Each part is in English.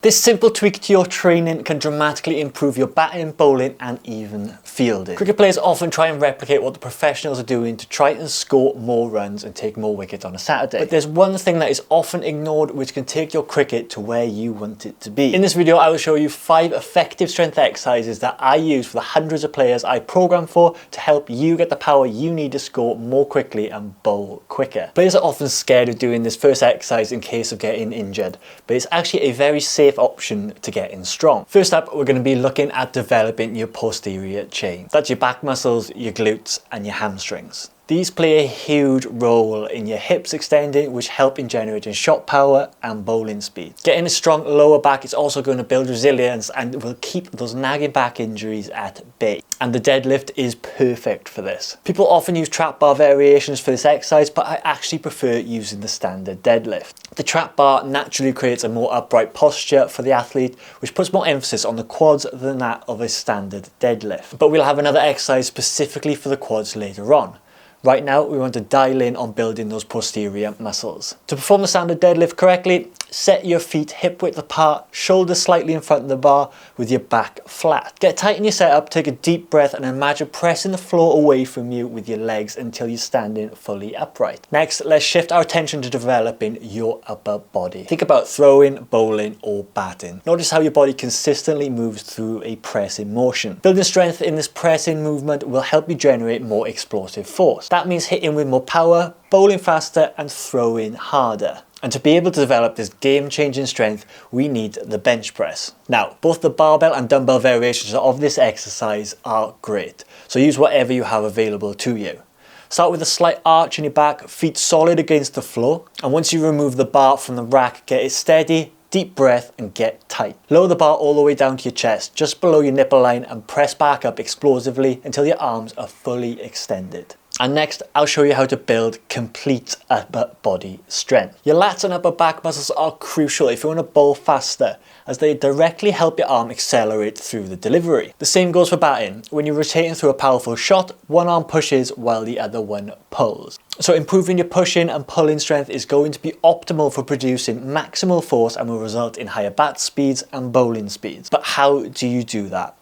This simple tweak to your training can dramatically improve your batting, bowling and even fielding. Cricket players often try and replicate what the professionals are doing to try and score more runs and take more wickets on a Saturday. But there's one thing that is often ignored which can take your cricket to where you want it to be. In this video I will show you 5 effective strength exercises that I use for the hundreds of players I program for to help you get the power you need to score more quickly and bowl quicker. Players are often scared of doing this first exercise in case of getting injured, but it's actually a very safe option to getting strong. First up, we're going to be looking at developing your posterior chain. That's your back muscles, your glutes and your hamstrings. These play a huge role in your hips extending, which help in generating shot power and bowling speed. Getting a strong lower back is also going to build resilience and will keep those nagging back injuries at bay. And the deadlift is perfect for this. People often use trap bar variations for this exercise, but I actually prefer using the standard deadlift. The trap bar naturally creates a more upright posture for the athlete, which puts more emphasis on the quads than that of a standard deadlift. But we'll have another exercise specifically for the quads later on. Right now, we want to dial in on building those posterior muscles. To perform the standard deadlift correctly, set your feet hip width apart, shoulders slightly in front of the bar with your back flat. Get tight in your setup, take a deep breath and imagine pressing the floor away from you with your legs until you're standing fully upright. Next, let's shift our attention to developing your upper body. Think about throwing, bowling or batting. Notice how your body consistently moves through a pressing motion. Building strength in this pressing movement will help you generate more explosive force. That means hitting with more power, bowling faster and throwing harder. And to be able to develop this game-changing strength, we need the bench press. Now, both the barbell and dumbbell variations of this exercise are great, so use whatever you have available to you. Start with a slight arch in your back, feet solid against the floor, and once you remove the bar from the rack, get it steady, deep breath and get tight. Lower the bar all the way down to your chest, just below your nipple line, and press back up explosively until your arms are fully extended. And next, I'll show you how to build complete upper body strength. Your lats and upper back muscles are crucial if you want to bowl faster, as they directly help your arm accelerate through the delivery. The same goes for batting. When you're rotating through a powerful shot, one arm pushes while the other one pulls. So improving your pushing and pulling strength is going to be optimal for producing maximal force and will result in higher bat speeds and bowling speeds. But how do you do that?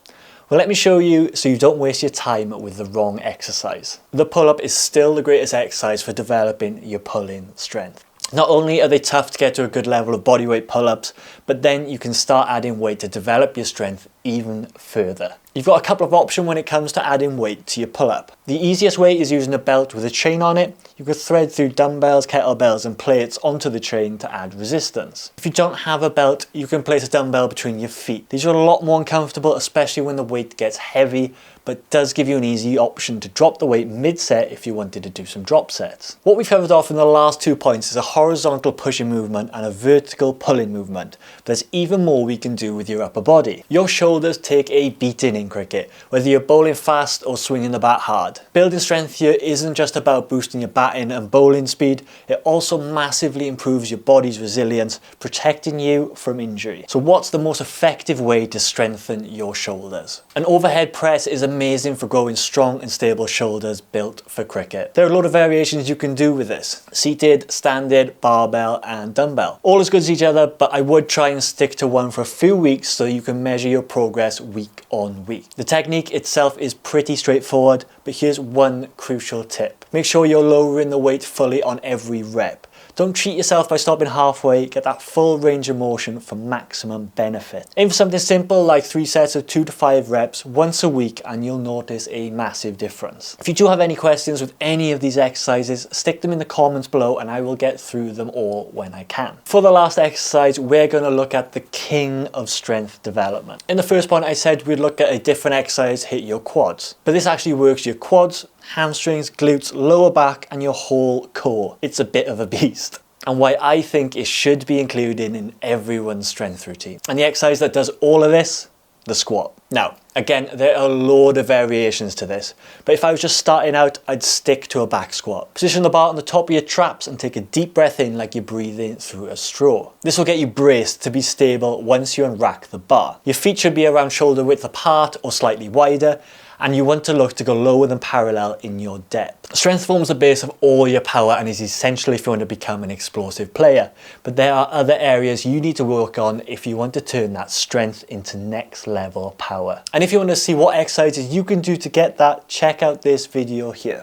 Well, let me show you so you don't waste your time with the wrong exercise. The pull-up is still the greatest exercise for developing your pulling strength. Not only are they tough to get to a good level of bodyweight pull-ups, but then you can start adding weight to develop your strength even further. You've got a couple of options when it comes to adding weight to your pull-up. The easiest way is using a belt with a chain on it. You could thread through dumbbells, kettlebells and plates onto the chain to add resistance. If you don't have a belt, you can place a dumbbell between your feet. These are a lot more uncomfortable, especially when the weight gets heavy, but does give you an easy option to drop the weight mid-set if you wanted to do some drop sets. What we've covered off in the last 2 points is a horizontal pushing movement and a vertical pulling movement. But there's even more we can do with your upper body. Your shoulders take a beating in cricket, whether you're bowling fast or swinging the bat hard. Building strength here isn't just about boosting your batting and bowling speed, it also massively improves your body's resilience, protecting you from injury. So what's the most effective way to strengthen your shoulders? An overhead press is amazing for growing strong and stable shoulders built for cricket. There are a lot of variations you can do with this. Seated, standard, barbell and dumbbell. All as good as each other, but I would try and stick to one for a few weeks so you can measure your progress week on week. The technique itself is pretty straightforward, but here's one crucial tip. Make sure you're lowering the weight fully on every rep. Don't cheat yourself by stopping halfway, get that full range of motion for maximum benefit. Aim for something simple like 3 sets of 2 to 5 reps once a week and you'll notice a massive difference. If you do have any questions with any of these exercises, stick them in the comments below and I will get through them all when I can. For the last exercise, we're going to look at the king of strength development. In the first point I said we'd look at a different exercise, hit your quads. But this actually works your quads, hamstrings, glutes, lower back and your whole core. It's a bit of a beast. And why I think it should be included in everyone's strength routine. And the exercise that does all of this, the squat. Now, again, there are a load of variations to this, but if I was just starting out, I'd stick to a back squat. Position the bar on the top of your traps and take a deep breath in like you're breathing through a straw. This will get you braced to be stable once you unrack the bar. Your feet should be around shoulder width apart or slightly wider, and you want to look to go lower than parallel in your depth. Strength forms the base of all your power and is essential if you want to become an explosive player, but there are other areas you need to work on if you want to turn that strength into next level power. And if you want to see what exercises you can do to get that, check out this video here.